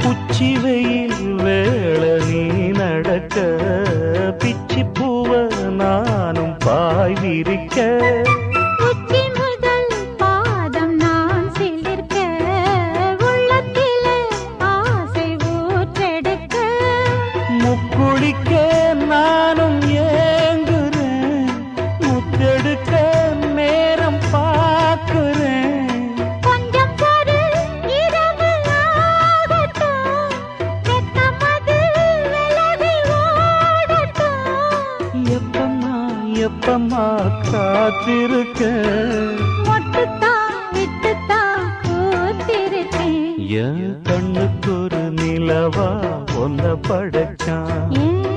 உச்சி வெயில் வேள நீ நடக்க பிச்சி பூவ நானும் பாய் விரிக்க உச்சி முதல் பாதம் நான் சிலிர்க்க உள்ளத்திலே ஆசை ஊற்றெடுக்க முக்குளிக்க நானும் ஏங்குறேன் முத்தெடுக்க நேரம் பார்க்கிறேன் கொஞ்சம் பொறு இரவு ஆகட்டும் வெக்கமது விலகி ஓடட்டும் எப்பம்மா எப்பம்மா காத்திருக்க மொட்டுத்தான் விட்டுத்தான் பூத்திருக்கேன் என் கண்ணுக்கு ஒரு நிலவா ஒன்ன படைச்சான் ஏன்